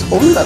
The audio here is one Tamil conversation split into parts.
சொல்ல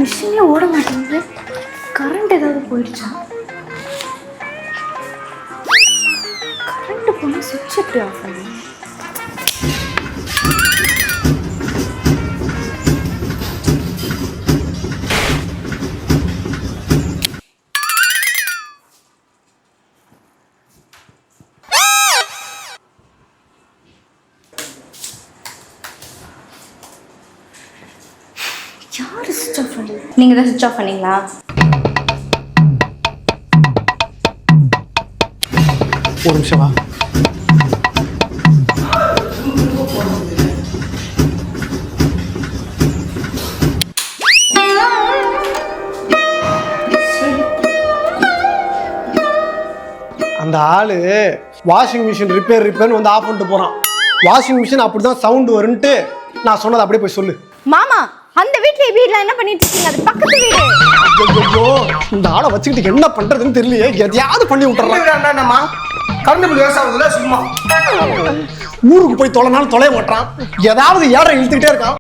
மிஷின்ல ஓட மாட்டேங்குது. கரண்ட் ஏதாவது போயிடுச்சா? கரண்ட் போனா சுவிட்ச் எப்படி ஆஃப் ஆகும்? யாரு சுவிட்ச் ஆஃப் பண்ணது? நீங்க தான் சுவிட்ச் ஆஃப் பண்ணீங்களா? ஒரு நிமிஷம் வா. அந்த ஆளு வாஷிங் மிஷின் ரிப்பேர்னு வந்து ஆஃப் பண்ணிட்டு போறான். வாஷிங் மிஷின் அப்படிதான் சவுண்ட் வரும்ட்டு நான் சொன்னதை அப்படியே போய் சொல்லு. மாமா, அந்த வீட்ல என்ன பண்ணிட்டு இருக்கீங்க? அது பக்கத்து வீடு. ஐயோ, இந்த ஆளை வச்சுக்கிட்டு என்ன பண்றதுன்னு தெரியலையே. எதையாவது பண்ணி விட்டுறான். கரண்ட் பில் விவசாயத்துல சும்மா ஊருக்கு போய் தொலைனாலும் தொலைய மாட்டான். ஏதாவது ஏற இழுத்துக்கிட்டே இருக்கான்.